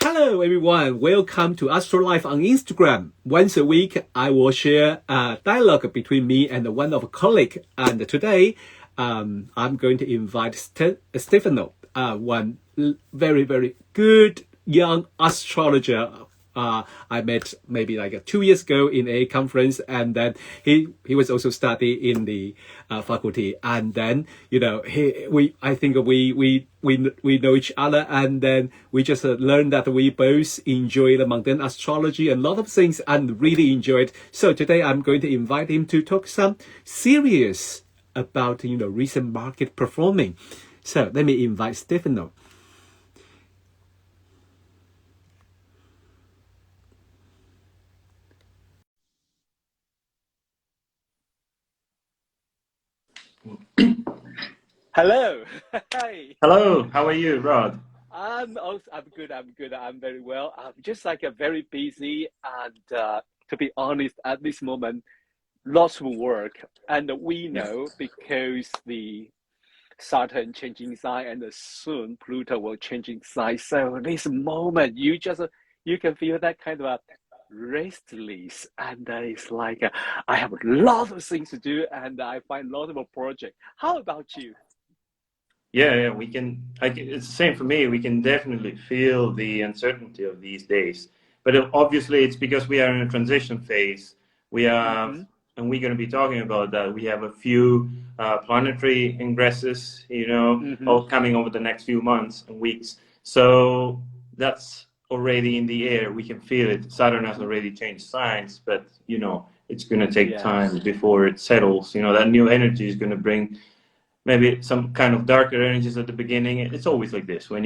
Hello everyone, welcome to Astro Life on Instagram. Once a week, I will share a dialogue between me and one of a colleague. And today, I'm going to invite Stefano, one very, very good young astrologer. I met maybe like 2 years ago in a conference, and then he was also studying in the faculty, and then I think we know each other, and then we just learned that we both enjoy the mundane astrology and a lot of things, and really enjoy it. So today I'm going to invite him to talk some serious about recent market performing. So let me invite Stefano. Hello. Hi. Hello, how are you, Rod? I'm good. I'm very well. I'm just like a very busy and to be honest, at this moment, lots of work. And we Yeah. know because the Saturn changing sign and soon Pluto will changing sign. So this moment, you can feel that kind of a restless, and it's like I have a lot of things to do, and I find a lot of a project. How about you? Yeah, we can. It's the same for me. We can definitely feel the uncertainty of these days. But obviously, it's because we are in a transition phase. We have, Mm-hmm. and we're going to be talking about that. We have a few planetary ingresses, Mm-hmm. all coming over the next few months and weeks. So that's already in the air. We can feel it. Saturn has already changed signs, but it's going to take Yeah. time before it settles. That new energy is going to bring maybe some kind of darker energies at the beginning. It's always like this. When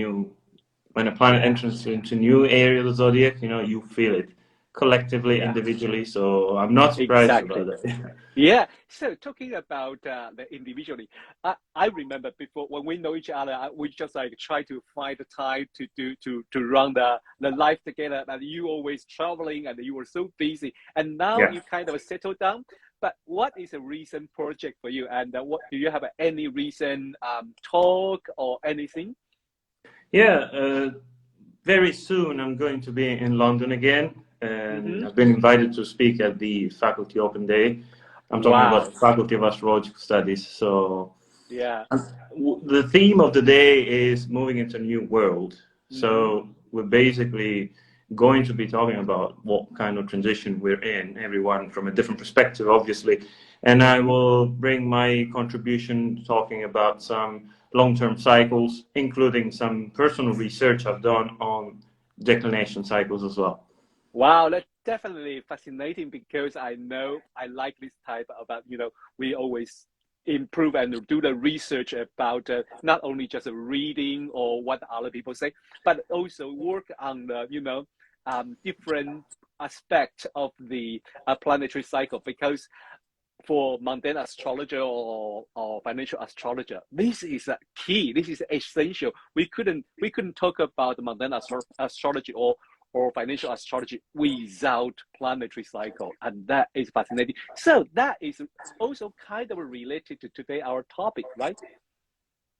a planet Yeah. enters into new area of the zodiac, you feel it collectively, Yeah. individually. So I'm not surprised about Exactly. that. Yeah. So talking about the individually, I remember before when we know each other, we just like try to find the time to run the life together. And you always traveling, and you were so busy, and now Yeah. you kind of settle down. But what is a recent project for you? And what do you have any recent talk or anything? Yeah. Very soon I'm going to be in London again, and Mm-hmm. I've been invited to speak at the Faculty Open Day. I'm talking about Wow. the Faculty of Astrological Studies. So Yeah. the theme of the day is moving into a new world. Mm-hmm. So we're basically going to be talking about what kind of transition we're in, everyone from a different perspective, obviously. And I Mm-hmm. will bring my contribution talking about some long-term cycles, including some personal research I've done on declination cycles as well. Wow, that's definitely fascinating because I know I like this type about, we always improve and do the research about not only just reading or what other people say, but also work on the, different aspect of the planetary cycle. Because for mundane astrologer or financial astrologer, this is a key. This is essential. We couldn't talk about mundane astrology or financial astrology without planetary cycle, and that is fascinating. So that is also kind of related to today our topic, right?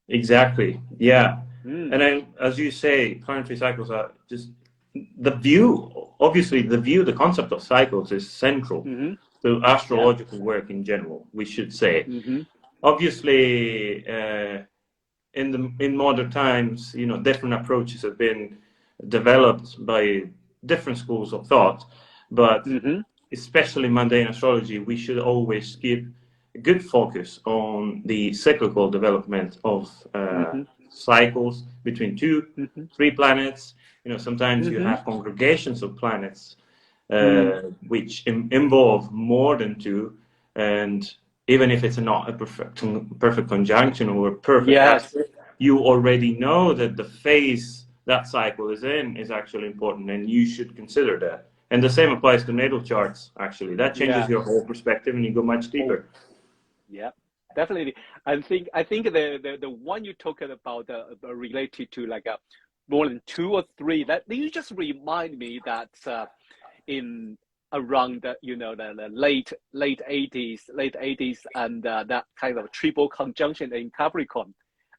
Exactly. Yeah. And Mm, then, as you say, planetary cycles are just the view. Obviously, the concept of cycles is central mm-hmm. to Yeah. astrological work in general, we should say. Mm-hmm. Obviously, in modern times, different approaches have been developed by different schools of thought, but Mm-hmm. especially mundane astrology, we should always keep a good focus on the cyclical development of Mm-hmm. cycles between two, Mm-hmm. three planets. Sometimes you Mm-hmm. have congregations of planets Mm. which involve more than two, and even if it's not a perfect conjunction or a perfect Yes. aspect, you already know that the phase that cycle is in is actually important, and you should consider that. And the same applies to natal charts, actually. That changes Yeah. your whole perspective and you go much Oh, deeper. yeah, definitely. I think the one you talked about related to like a more than two or three. That you just remind me that in around the late 80s and that kind of triple conjunction in Capricorn.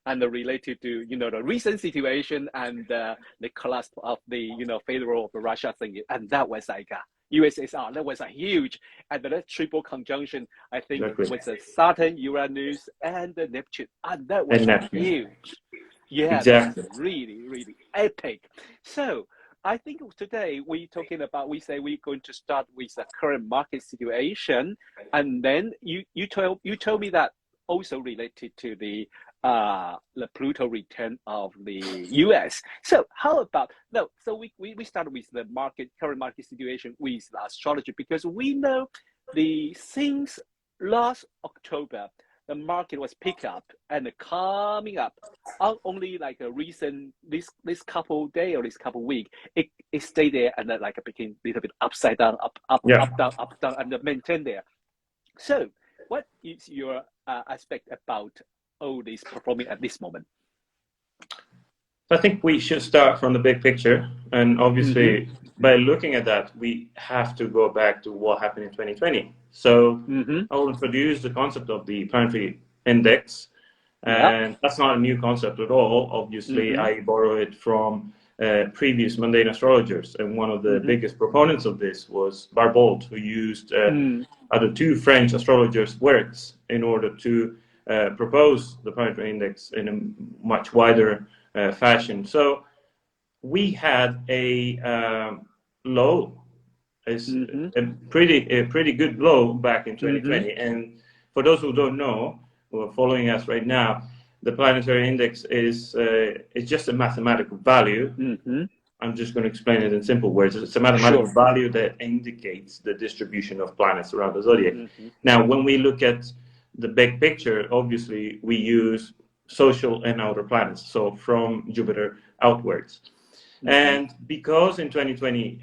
and related to, the recent situation and the collapse of the, failure of the Russia thing. And that was like USSR, that was a huge, and the triple conjunction, I think, Exactly. was the Saturn, Uranus, and the Neptune. And that was And Neptune. huge. Yeah, Exactly. that was really, really epic. So I think today we say we're going to start with the current market situation, and then you told me that also related to the Pluto return of the US. So how about no? So we start with the current market situation with the astrology, because we know since last October the market was pick up and coming up. Only like a recent this couple day or this couple week, it stayed there and then like it became a little bit upside down, up down, and maintain there. So, what is your aspect about all this performing at this moment? I think we should start from the big picture, and obviously by looking at that, we have to go back to what happened in 2020. So I will introduce the concept of the planetary index, and that's not a new concept at all. Obviously, I borrow it from previous mundane astrologers, and one of the biggest proponents of this was Barbauld, who used other two French astrologers' works in order to propose the planetary index in a much wider fashion. So we had a low, a pretty good low back in 2020. And for those who don't know, who are following us right now, the planetary index is just a mathematical value. I'm just going to explain it in simple words. It's a mathematical value that indicates the distribution of planets around the zodiac. Now, when we look at the big picture, obviously we use social and outer planets, so from Jupiter outwards. And because in 2020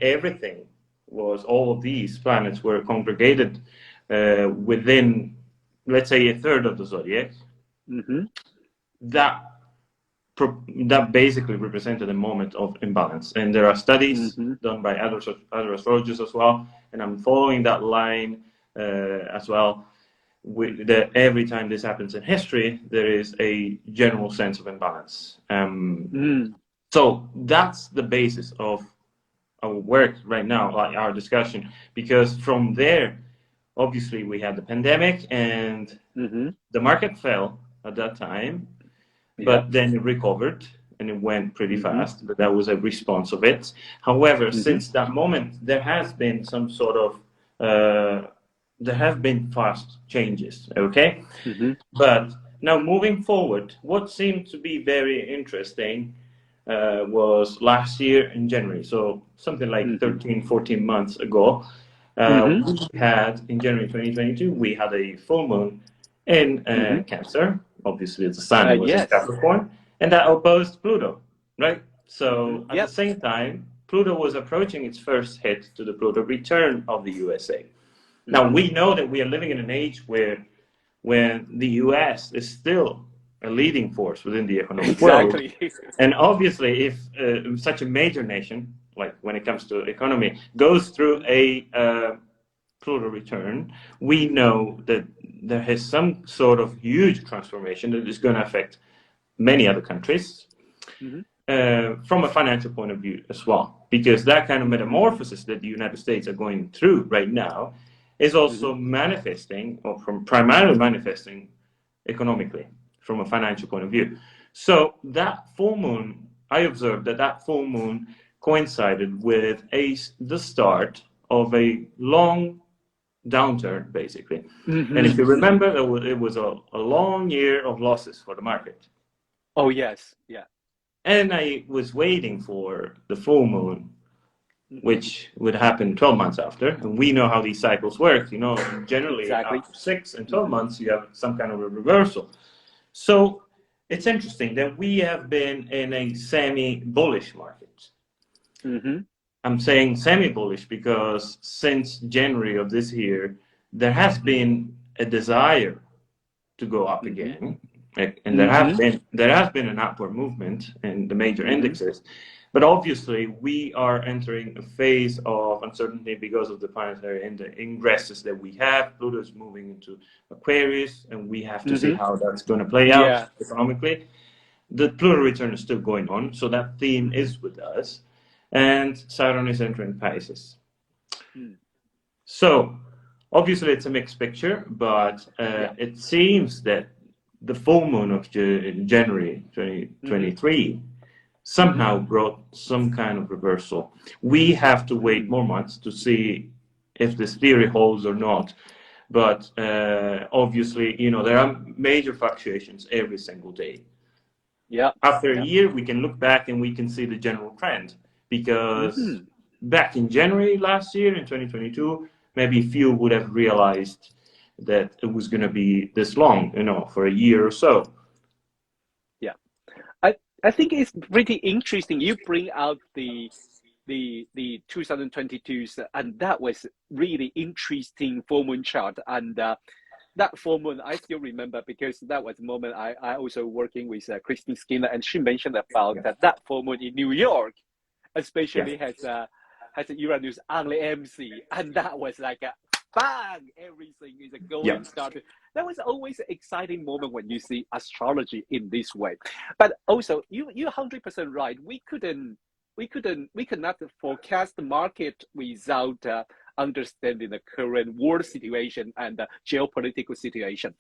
all of these planets were congregated within, let's say, a third of the zodiac, that basically represented a moment of imbalance. And there are studies done by other astrologers as well, and I'm following that line as well. That every time this happens in history, there is a general sense of imbalance. So that's the basis of our work right now, like our discussion, because from there, obviously, we had the pandemic and the market fell at that time, but then it recovered and it went pretty fast, but that was a response of it. However, since that moment, there has been some sort of there have been fast changes, okay? But now moving forward, what seemed to be very interesting was last year in January, so something like 13, 14 months ago, we had, in January 2022, we had a full moon in Cancer. Obviously, the sun was in Capricorn, and that opposed Pluto, right? So at the same time, Pluto was approaching its first hit to the Pluto return of the USA. Now, we know that we are living in an age when the US is still a leading force within the economic world. And obviously, if such a major nation, like when it comes to economy, goes through a Pluto return, we know that there is some sort of huge transformation that is going to affect many other countries. From a financial point of view as well, because that kind of metamorphosis that the United States are going through right now is also manifesting, or primarily manifesting economically from a financial point of view. So that full moon, I observed that full moon coincided with the start of a long downturn, basically. And if you remember, it was a long year of losses for the market. Oh, yes. Yeah. And I was waiting for the full moon, which would happen 12 months after. And we know how these cycles work. Generally after 6 and 12 months, you have some kind of a reversal. So it's interesting that we have been in a semi-bullish market. I'm saying semi-bullish because since January of this year, there has been a desire to go up again. And there has been an upward movement in the major indexes. But obviously, we are entering a phase of uncertainty because of the planetary ingresses that we have. Pluto is moving into Aquarius, and we have to see how that's going to play out economically. the Pluto return is still going on, so that theme is with us. And Saturn is entering Pisces. So obviously it's a mixed picture, but it seems that the full moon of January 2023 somehow brought some kind of reversal. We have to wait more months to see if this theory holds or not. But obviously, you know, there are major fluctuations every single day. Yeah. After a year, we can look back and we can see the general trend, because back in January last year, in 2022, maybe few would have realized that it was going to be this long, you know, for a year or so. Yeah, I think it's pretty interesting. You bring out the 2022s, and that was really interesting full moon chart. And that full moon, I still remember, because that was the moment I also working with Christine Skinner, and she mentioned about that full moon in New York, especially has Uranus on the MC, and that was like a bang, everything is going started. That was always an exciting moment when you see astrology in this way. But also, you're 100% right. We could not forecast the market without understanding the current world situation and the geopolitical situation.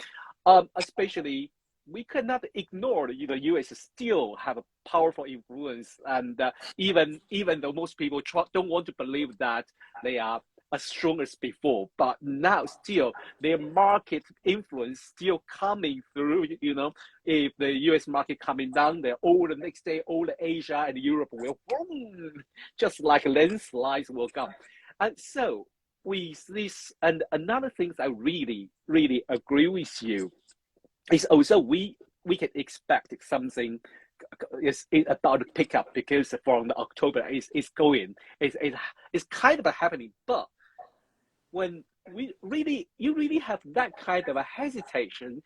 Especially, we cannot ignore the U.S. still have a powerful influence, and even though most people don't want to believe that they are as strong as before, but now still their market influence still coming through. You know, if the U.S. market coming down, then all the next day, all the Asia and Europe will boom, just like landslides will come. And so with this, and another thing I really agree with you is also we can expect something is about to pick up, because from the October it's kind of happening. But when you really have that kind of a hesitation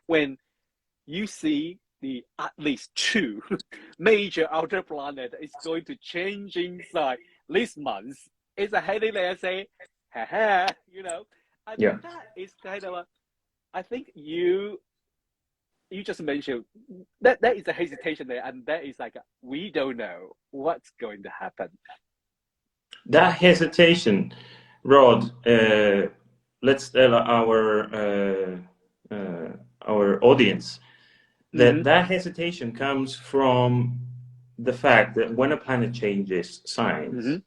when you see the at least two major outer planet is going to change inside this month. It's a heading there say, you know, and that is kind of I think you just mentioned that is a hesitation there, and that is like we don't know what's going to happen. That hesitation, Rod, let's tell our audience that that hesitation comes from the fact that when a planet changes signs,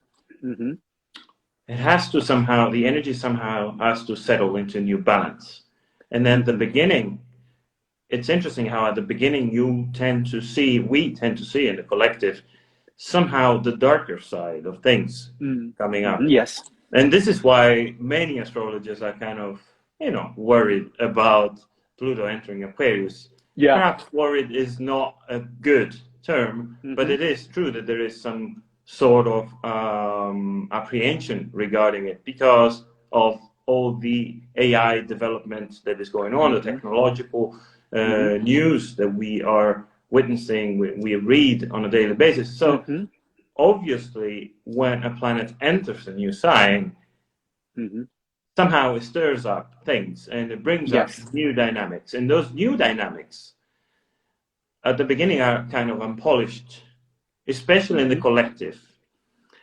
it has to somehow, the energy somehow has to settle into a new balance. And then the beginning, it's interesting how at the beginning we tend to see in the collective somehow the darker side of things coming up. Yes. And this is why many astrologers are kind of, you know, worried about Pluto entering Aquarius. Yeah. Perhaps worried is not a good term, but it is true that there is some sort of apprehension regarding it because of all the AI development that is going on, the technological news that we are witnessing, we read on a daily basis. So obviously, when a planet enters a new sign, somehow it stirs up things and it brings up new dynamics. And those new dynamics at the beginning are kind of unpolished, especially in the collective.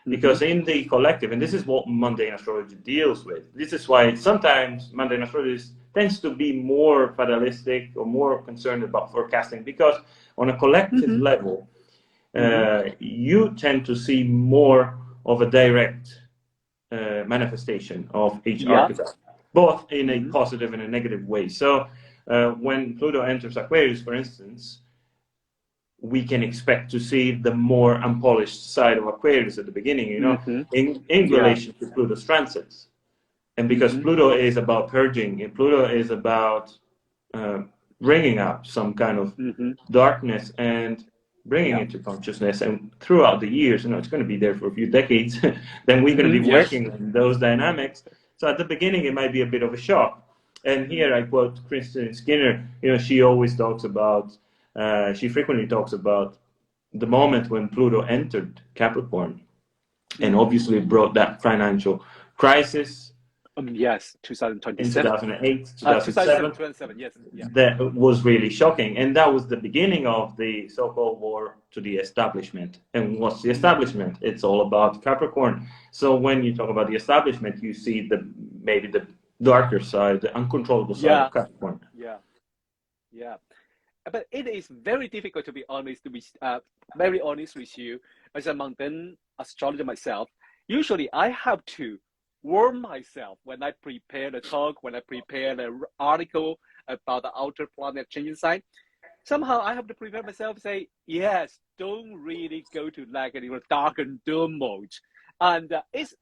Because in the collective, and this is what mundane astrology deals with, this is why sometimes mundane astrology tends to be more fatalistic or more concerned about forecasting, because on a collective level, you tend to see more of a direct manifestation of each archetype, both in a positive and a negative way. So when Pluto enters Aquarius, for instance, we can expect to see the more unpolished side of Aquarius at the beginning, you know, in relation to Pluto's transits. And because Pluto is about purging, and Pluto is about bringing up some kind of darkness and bringing it to consciousness. And throughout the years, you know, it's going to be there for a few decades, then we're going to be working on those dynamics. So at the beginning, it might be a bit of a shock. And here I quote Christine Skinner, you know, she always talks about, she frequently talks about the moment when Pluto entered Capricorn and obviously brought that financial crisis Yes, in 2027. 2008, 2007. 2027, yes. Yeah. That was really shocking. And that was the beginning of the so-called war to the establishment. And what's the establishment? It's all about Capricorn. So when you talk about the establishment, you see maybe the darker side, the uncontrollable side of Capricorn. Yeah. Yeah. But it is very difficult, to be honest, very honest with you. As a mountain astrologer myself, usually I have to warn myself when I prepare the talk, when I prepare the article about the outer planet changing sign. Somehow I have to prepare myself, say, yes, don't really go to like a dark and doom mode. And it's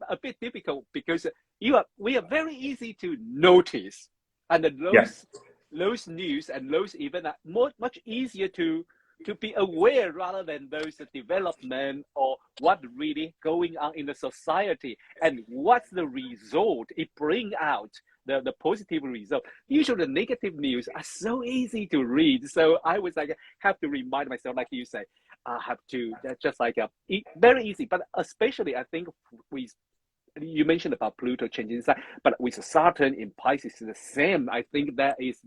a bit difficult because we are very easy to notice. And those news and those events are much easier to be aware rather than those development or what really going on in the society and what's the result it bring out, the positive result. Usually the negative news are so easy to read. So I was like, have to remind myself, like you say, I have to, that's just like very easy. But especially I think you mentioned about Pluto changing sign, but with Saturn in Pisces is the same. I think that is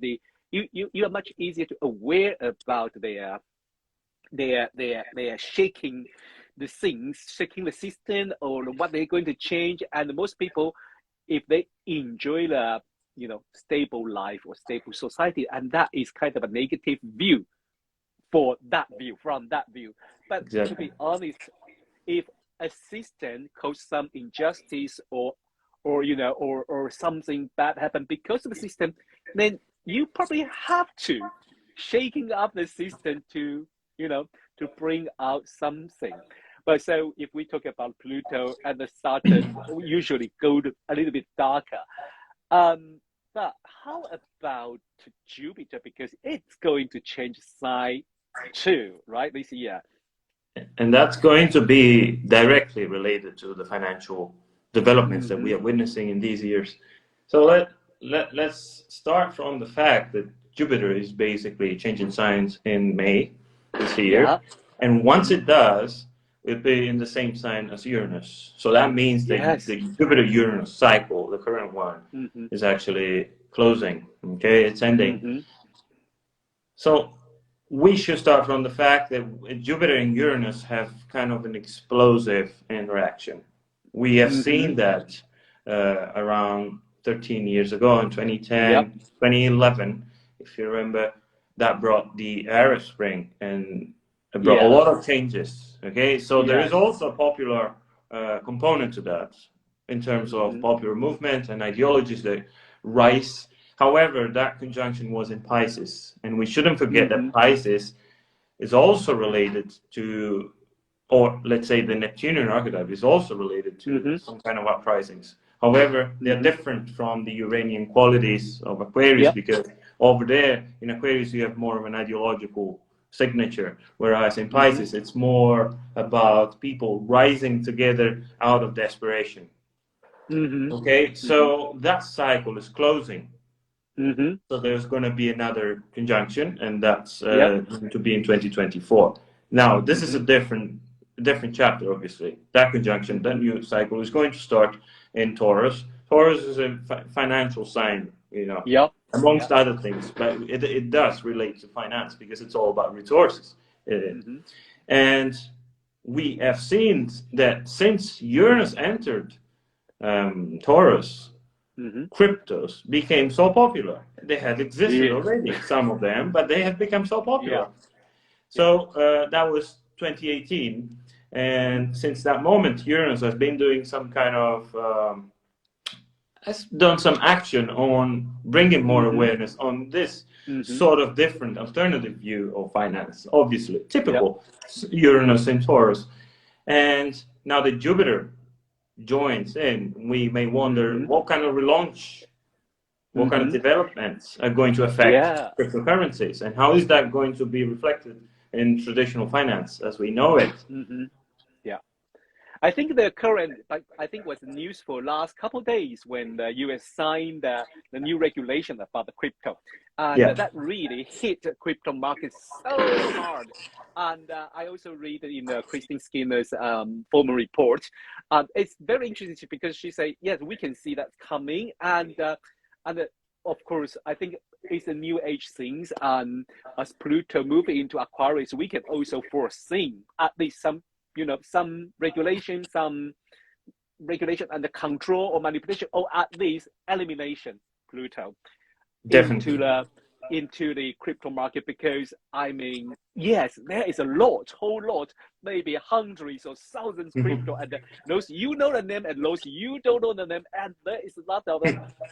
you are much easier to aware about their shaking the things, shaking the system or what they're going to change. And most people, if they enjoy the stable life or stable society, and that is kind of a negative view from that view. But to be honest, if a system cause some injustice or something bad happen because of the system, then you probably have to shaking up the system to bring out something. But so if we talk about Pluto and the Saturn, we usually go to a little bit darker. But how about Jupiter? Because it's going to change sign too, right, this year. And that's going to be directly related to the financial developments that we are witnessing in these years. So let's start from the fact that Jupiter is basically changing signs in May this year. And once it does, it'll be in the same sign as Uranus. So that means that the Jupiter-Uranus cycle, the current one, is actually closing. Okay, it's ending. So we should start from the fact that Jupiter and Uranus have kind of an explosive interaction. We have seen that around 13 years ago in 2010, 2011, if you remember, that brought the Arab Spring and it brought a lot of changes. Okay, so there is also a popular component to that in terms of popular movement and ideologies that rise. However, that conjunction was in Pisces, and we shouldn't forget that Pisces is also related to, or let's say the Neptunian archetype is also related to some kind of uprisings. However, they're different from the Uranian qualities of Aquarius because over there in Aquarius you have more of an ideological signature, whereas in Pisces it's more about people rising together out of desperation. Okay, so that cycle is closing. So there's going to be another conjunction, and that's going to be in 2024. Now, this is a different chapter, obviously. That conjunction, that new cycle is going to start in Taurus. Taurus is a financial sign, amongst other things, but it does relate to finance because it's all about resources. And we have seen that since Uranus entered Taurus, cryptos became so popular. They had existed already, some of them, but they have become so popular. So that was 2018, and since that moment, Uranus has been doing some kind of has done some action on bringing more awareness on this sort of different alternative view of finance. Obviously, typical Uranus in Taurus, and now that Jupiter joins in, we may wonder what kind of relaunch, what kind of developments are going to affect cryptocurrencies, and how is that going to be reflected in traditional finance as we know it. I think the current, like, I think was news for last couple of days when the US signed the new regulation about the crypto, and Yeah, that really hit the crypto market so hard. And I also read in Christine Skinner's formal report. It's very interesting because she said, yes, we can see that coming, and of course, I think it's a new age things, and as Pluto move into Aquarius, we can also foresee at least some regulation, and the control or manipulation, or at least elimination Pluto definitely. into the crypto market. Because I mean, yes, there is a whole lot, maybe hundreds or thousands crypto, and those you know the name, and those you don't know the name, and there is a lot of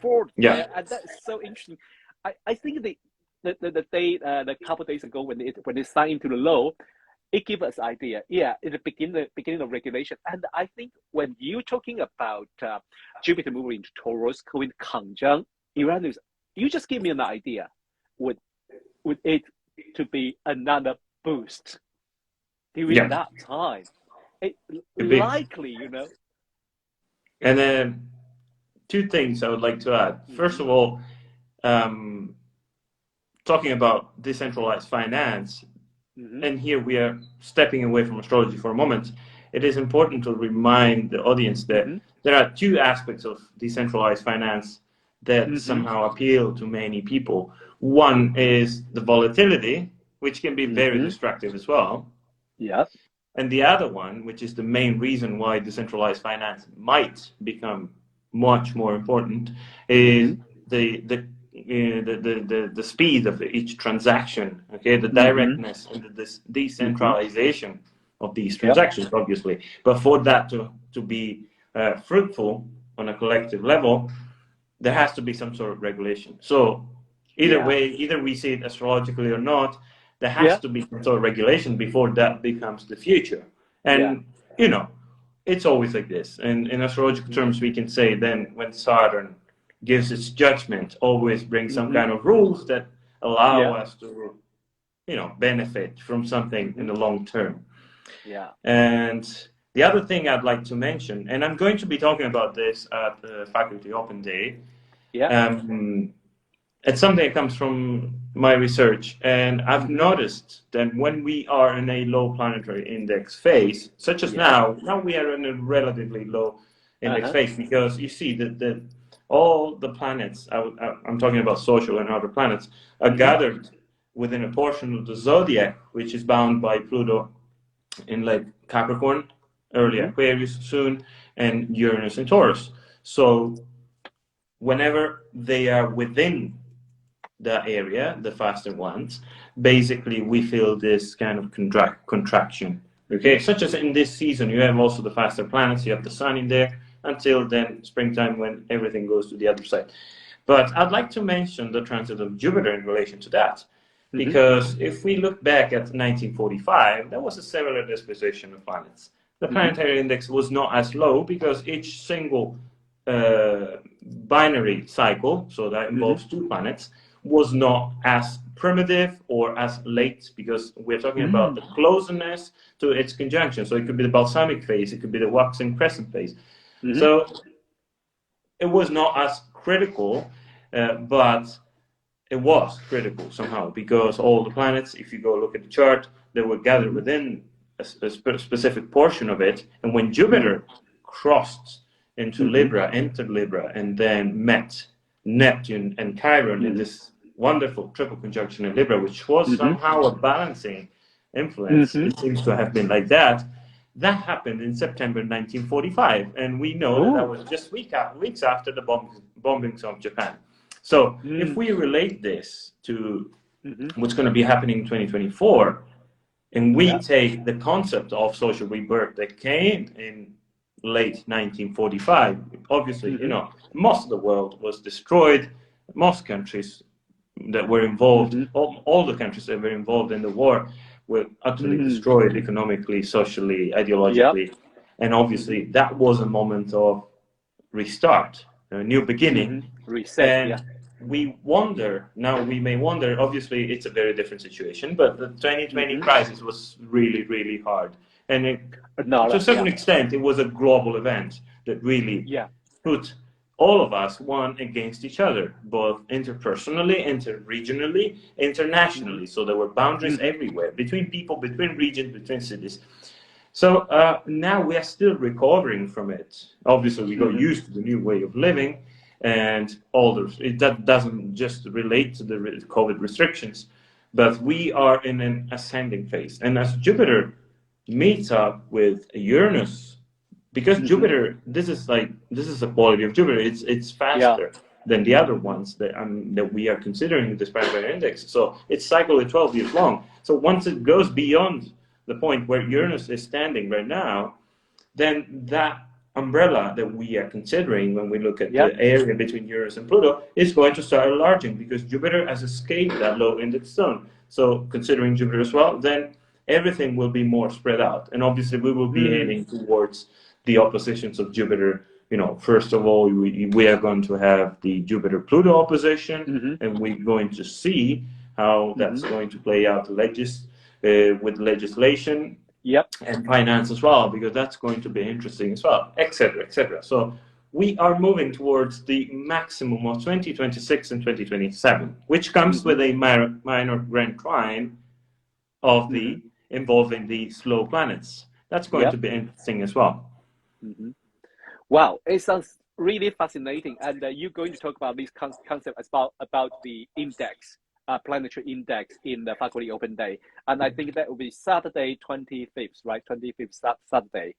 fraud Yeah, there, and that's so interesting. I think the day the couple of days ago when it signed into the law, it gives us idea. Yeah, in the beginning of regulation, and I think when you're talking about Jupiter moving into Taurus, going conjunct Uranus, you just give me an idea. Would it to be another boost during yeah. that time? It Could be. likely, And then two things I would like to add. First of all, talking about decentralized finance, and here we are stepping away from astrology for a moment. It is important to remind the audience that there are two aspects of decentralized finance that somehow appeal to many people. One is the volatility, which can be very destructive as well. Yeah. And the other one, which is the main reason why decentralized finance might become much more important, is the speed of each transaction, okay, the directness and the decentralization of these transactions, obviously. But for that to be fruitful on a collective level, there has to be some sort of regulation. So either way, either we see it astrologically or not, there has to be some sort of regulation before that becomes the future. And, it's always like this. And in astrological terms, we can say then when Saturn gives its judgment, always brings some kind of rules that allow us to, benefit from something in the long term. Yeah. And the other thing I'd like to mention, and I'm going to be talking about this at the Faculty Open Day. It's something that comes from my research, and I've noticed that when we are in a low planetary index phase, such as now we are in a relatively low index phase, because you see that all the planets, I'm talking about social and other planets, are gathered within a portion of the zodiac, which is bound by Pluto in like Capricorn, early Aquarius soon, and Uranus in Taurus. So whenever they are within the area, the faster ones, basically we feel this kind of contraction. Okay, such as in this season, you have also the faster planets, you have the sun in there, until then springtime when everything goes to the other side. But I'd like to mention the transit of Jupiter in relation to that, because if we look back at 1945, there was a similar disposition of planets. The planetary index was not as low because each single binary cycle, so that involves two planets, was not as primitive or as late, because we're talking about the closeness to its conjunction. So it could be the balsamic phase, it could be the waxing crescent phase. So it was not as critical, but it was critical somehow, because all the planets, if you go look at the chart, they were gathered within a specific portion of it. And when Jupiter crossed into Libra, entered Libra, and then met Neptune and Chiron in this wonderful triple conjunction in Libra, which was somehow a balancing influence, it seems to have been like that. That happened in September 1945, and we know that was just weeks after the bombings of Japan. So if we relate this to what's going to be happening in 2024, and we take the concept of social rebirth that came in late 1945, obviously, most of the world was destroyed. Most countries that were involved, all the countries that were involved in the war, were utterly destroyed economically, socially, ideologically. And obviously, that was a moment of restart, a new beginning. Reset, we may wonder, obviously, it's a very different situation, but the 2020 crisis was really, really hard. And No, to a certain yeah, extent, it was a global event that really yeah, put all of us one against each other, both interpersonally, interregionally, internationally. So there were boundaries everywhere, between people, between regions, between cities. So now we are still recovering from it. Obviously, we got used to the new way of living, and all that doesn't just relate to the COVID restrictions, but we are in an ascending phase. And as Jupiter meets up with Uranus, because Jupiter, this is the quality of Jupiter. It's yeah, faster than the other ones that we are considering this planetary index. So its cycle is 12 years long. So once it goes beyond the point where Uranus is standing right now, then that umbrella that we are considering when we look at yeah. the area between Uranus and Pluto is going to start enlarging because Jupiter has escaped that low index zone. So considering Jupiter as well, then everything will be more spread out. And obviously we will be heading towards the oppositions of Jupiter. You know, first of all, we are going to have the Jupiter-Pluto opposition, and we're going to see how that's going to play out with legislation Yep. and finance as well, because that's going to be interesting as well, etc., etc. So we are moving towards the maximum of 2026 and 2027, which comes with a minor grand trine of the involving the slow planets. That's going to be interesting as well. Wow, it sounds really fascinating. And you're going to talk about this concept about the index, planetary index in the Faculty Open Day. And I think that will be Saturday, 25th, right? 25th Saturday,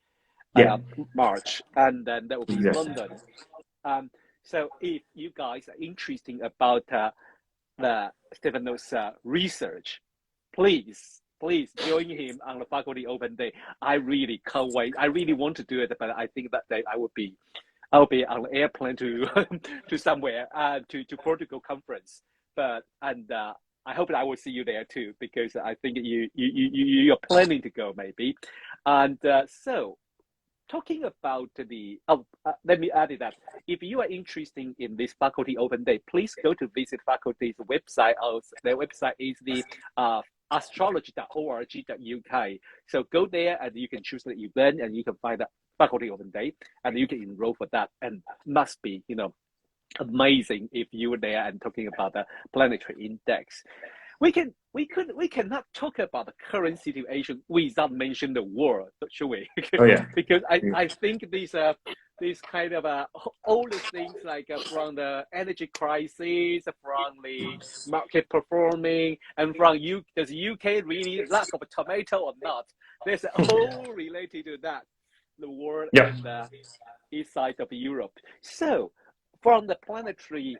March. And then that will be in London. So if you guys are interested about the Stephanos research, please join him on the Faculty Open Day. I really can't wait. I really want to do it, but I think that day I will be on an airplane to to somewhere to Portugal conference. But I hope that I will see you there too, because I think you're planning to go maybe. And so talking about let me add that if you are interested in this Faculty Open Day, please go to visit faculty's website. Their website is the astrology.org.uk. So go there and you can choose the event and you can find the Faculty Open Day and you can enroll for that. And must be, amazing if you were there and talking about the planetary index. We cannot talk about the current situation without mentioning the war, should we? Oh yeah. Because I think these kind of all the things like from the energy crisis, from the market performing, and from does UK really lack of a tomato or not? There's all related to that, the war in the east side of Europe. So from the planetary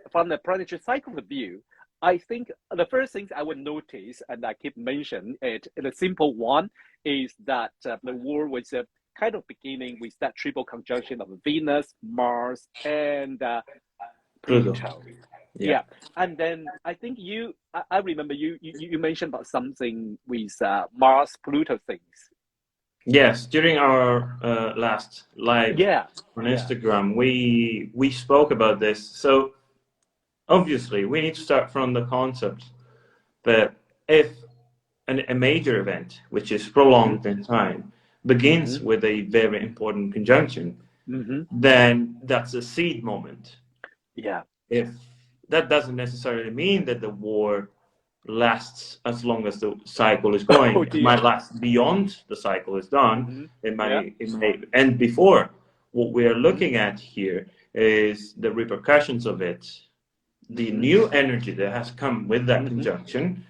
cycle of view, I think the first things I would notice, and I keep mentioning it, the simple one is that the war was kind of beginning with that triple conjunction of Venus, Mars, and Pluto. Yeah. And then I think I remember you mentioned about something with Mars Pluto things. Yes, during our last live on Instagram, we spoke about this. So obviously, we need to start from the concept that if a major event, which is prolonged in time, begins with a very important conjunction, then that's a seed moment. Yeah. If that doesn't necessarily mean that the war lasts as long as the cycle is going. It might last beyond the cycle is done. It may end before. What we are looking at here is the repercussions of it. The new energy that has come with that conjunction,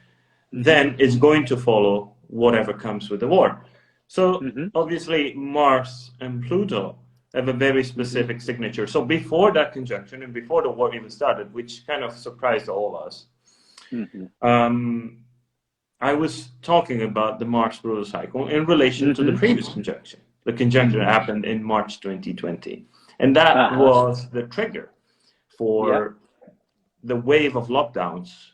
then is going to follow whatever comes with the war. So obviously Mars and Pluto have a very specific signature. So before that conjunction and before the war even started, which kind of surprised all of us, I was talking about the Mars-Pluto cycle in relation to the previous conjunction. The conjunction happened in March 2020. And that was the trigger for the wave of lockdowns.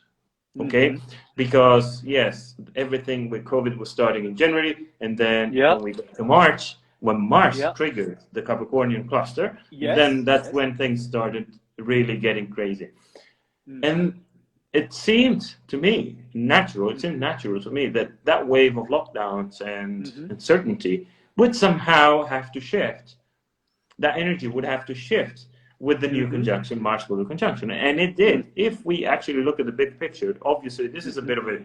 Okay? Because, yes, everything with COVID was starting in January. And then when we got to March, when Mars triggered the Capricornian cluster, then that's when things started really getting crazy. And it seemed to me natural, it seemed natural to me that wave of lockdowns and uncertainty would somehow have to shift. That energy would have to shift with the new conjunction, Mars-Pluto conjunction. And it did. If we actually look at the big picture, obviously this is a bit of a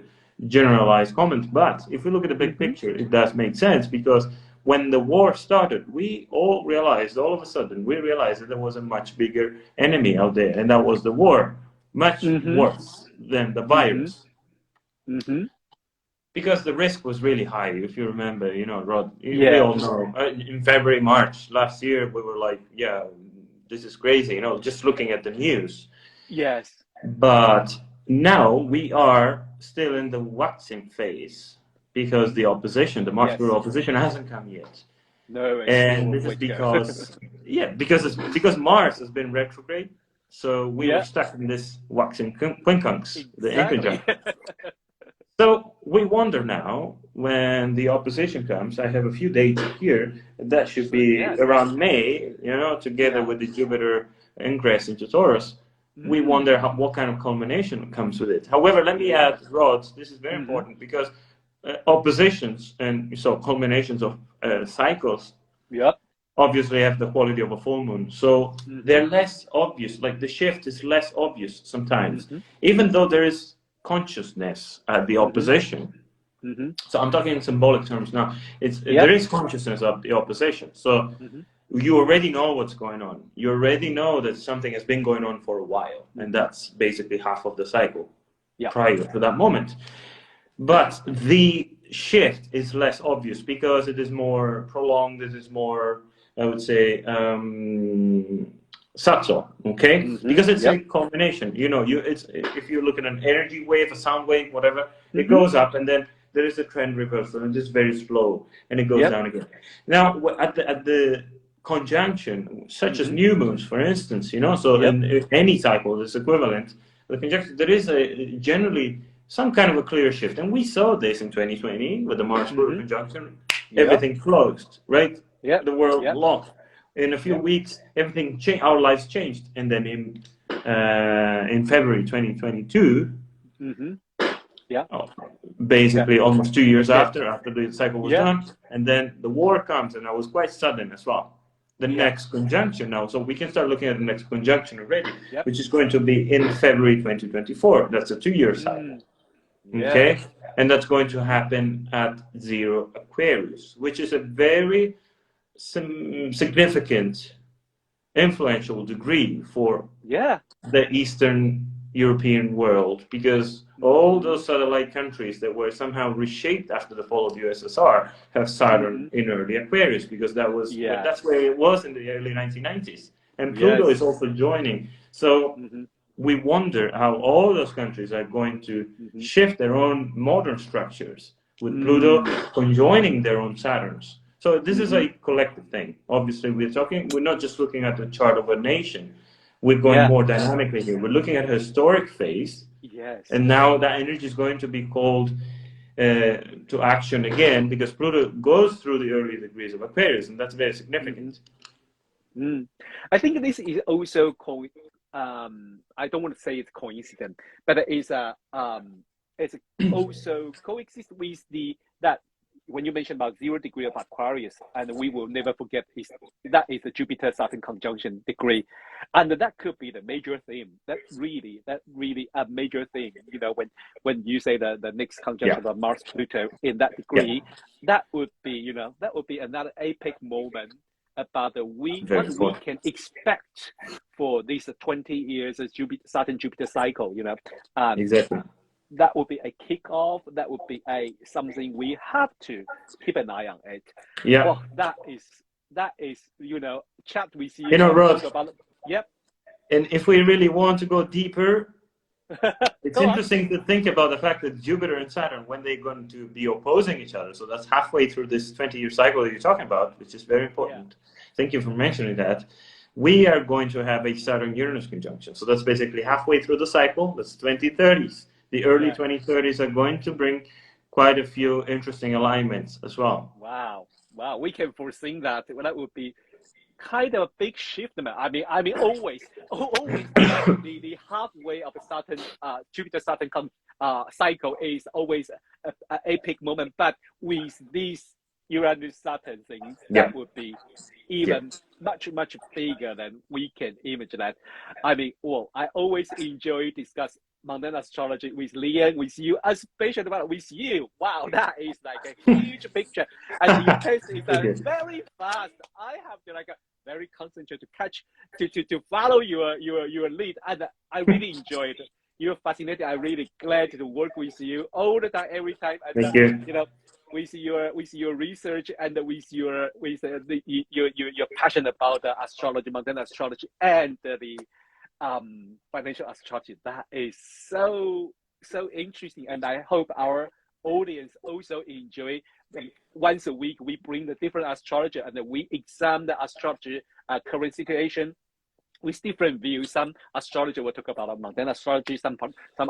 generalized comment, but if we look at the big picture, it does make sense, because when the war started, we all realized, all of a sudden, we realized that there was a much bigger enemy out there, and that was the war, much worse than the virus. Because the risk was really high, if you remember, you know, Rod, we all know, in February, March last year, we were like, yeah, this is crazy, you know, just looking at the news. Yes. But now we are still in the waxing phase, because the opposition, the Mars-Pluto opposition, hasn't come yet. No, and this is because, because Mars has been retrograde, so we were stuck in this waxing quincunx, the inconjunction. So we wonder now, when the opposition comes, I have a few dates here, that should be around May, you know, together with the Jupiter ingress into Taurus. We wonder what kind of culmination comes with it. However, let me add, Rod, this is very important, because oppositions and so culminations of cycles obviously have the quality of a full moon. So they're less obvious, like the shift is less obvious sometimes, even though there is consciousness at the opposition. So I'm talking in symbolic terms now. There is consciousness of the opposition. So you already know what's going on. You already know that something has been going on for a while, and that's basically half of the cycle prior to that moment. But the shift is less obvious because it is more prolonged. It is more, I would say, subtle, okay? Because it's a combination. You know, if you look at an energy wave, a sound wave, whatever, it goes up, and then there is a trend reversal, and it's very slow, and it goes down again. Now, at the conjunction, such as new moons, for instance, you know, so in any cycle is equivalent. The conjunction, there is generally some kind of a clear shift, and we saw this in 2020 with the Mars-Pluto conjunction. Everything closed, right? The world locked. In a few weeks, everything changed. Our lives changed, and then in February 2022, basically almost 2 years after the cycle was done, and then the war comes, and that was quite sudden as well. The next conjunction now, so we can start looking at the next conjunction already, which is going to be in February 2024. That's a 2-year cycle. Okay, and that's going to happen at 0 Aquarius, which is a very significant, influential degree for the Eastern European world, because all those satellite countries that were somehow reshaped after the fall of the USSR have Saturn in early Aquarius, because that's where it was in the early 1990s, and Pluto is also joining. So we wonder how all those countries are going to shift their own modern structures with Pluto conjoining their own Saturns. So this is a collective thing. Obviously, we're not just looking at the chart of a nation. We're going more dynamically here. We're looking at a historic phase. And now that energy is going to be called to action again, because Pluto goes through the early degrees of Aquarius, and that's very significant. I think this is also called, I don't want to say it's coincident, but it's also coexist with that when you mentioned about 0 degree of Aquarius, and we will never forget that is the Jupiter-Saturn conjunction degree, and that could be the major theme. That's really a major theme. You know, when you say the next conjunction of Mars-Pluto in that degree, that would be another epic moment about what we can expect for these 20 years of Saturn-Jupiter cycle. You know, exactly. That would be a kickoff. That would be something we have to keep an eye on it. Yeah. Well, that is chat with you. You know, Rod. And if we really want to go deeper, it's interesting to think about the fact that Jupiter and Saturn, when they're going to be opposing each other, so that's halfway through this 20-year cycle that you're talking about, which is very important. Thank you for mentioning that. We are going to have a Saturn-Uranus conjunction. So that's basically halfway through the cycle. That's 2030s. The early 2030s are going to bring quite a few interesting alignments as well. Wow. We can foresee that. That would be kind of a big shift. I mean, always the halfway of Saturn, Jupiter-Saturn cycle is always an epic moment. But with this Uranus Saturn things, Yeah. that would be even much bigger than we can imagine that. I mean, well, I always enjoy discuss mountain astrology with Lian, with you, especially with you. Wow, that is like a huge picture, and your pace is very fast. I have to like very concentrate to catch to follow your lead, and I really enjoyed it. You're fascinating. I'm really glad to work with you all the time, every time. And, Thank you. You know, with your research and with your passion about astrology, mountain astrology, and the financial astrology. That is so interesting, and I hope our audience also enjoy. Once a week, we bring the different astrology and we examine the astrology current situation with different views. Some astrology will talk about mountain astrology. Some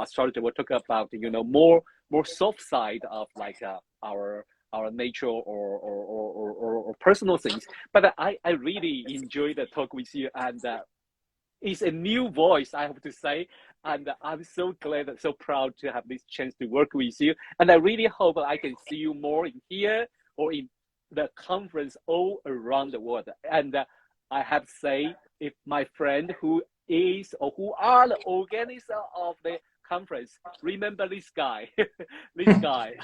astrology will talk about more soft side of like our nature or personal things. But I really enjoy the talk with you, and it's a new voice, I have to say, and I'm so glad and so proud to have this chance to work with you. And I really hope I can see you more in here or in the conference all around the world. And I have to say, if my friend who is or who are the organizer of the conference, remember this guy. This guy,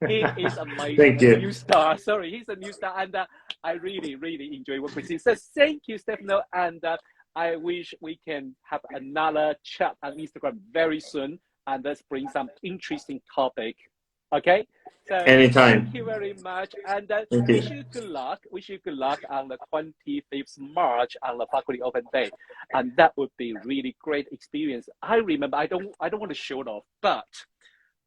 he is amazing. Thank you. A new star. Sorry, he's a new star, and I really enjoy working with him. So thank you, Stefano, and I wish we can have another chat on Instagram very soon, and let's bring some interesting topic. Okay. So Anytime. Thank you very much, and wish you good luck. Wish you good luck on the 25th March on the Faculty Open Day, and that would be really great experience. I remember. I don't want to show it off, but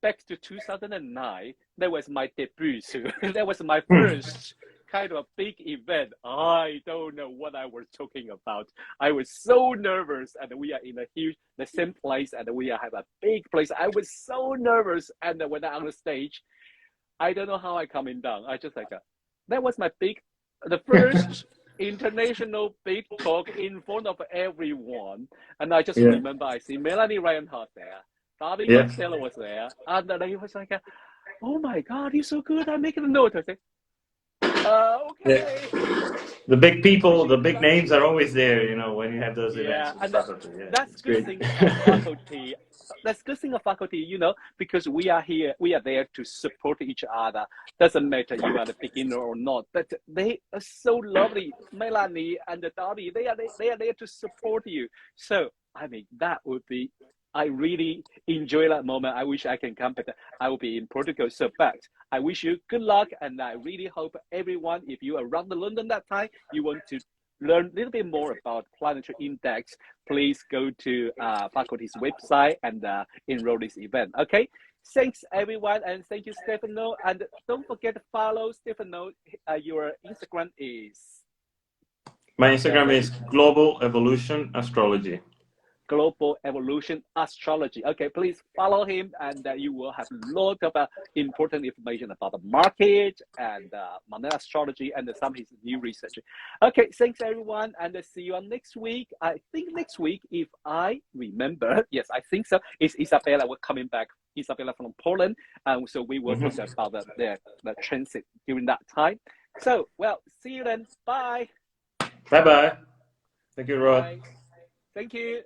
back to 2009, that was my debut. That was my first kind of a big event. I don't know what I was talking about. I was so nervous, and we are in the same place, and we have a big place. I was so nervous, and when I'm on the stage, I don't know how I coming down. I just like that was the first international big talk in front of everyone, and I just remember I see Melanie Reinhardt there, Darby Costello was there, and then he was like, "Oh my God, you're so good! I'm making a note." I say, "Okay." The big people, the big names are always there, when you have those events. And that's good thing of faculty. That's good thing of faculty, because we are there to support each other. Doesn't matter you are the beginner or not, but they are so lovely. Melanie and Darby, they are there to support you. So I mean, that would be. I really enjoy that moment. I wish I can come, but I will be in Portugal. So, but I wish you good luck, and I really hope everyone, if you are around London that time, you want to learn a little bit more about planetary index, please go to faculty's website and enroll this event. Okay, thanks everyone, and thank you, Stefano. And don't forget to follow Stefano. Your Instagram is. My Instagram is Global Evolution Astrology. Global Evolution Astrology. Okay, please follow him, and you will have a lot of important information about the market and mountain astrology and some of his new research. Okay, thanks everyone, and see you on next week. I think next week, if I remember, yes, I think so, is Isabella will coming back. Isabella from Poland, and so we will talk about the transit during that time. So, well, see you then. Bye. Bye-bye. Thank you, Rod. Bye. Thank you.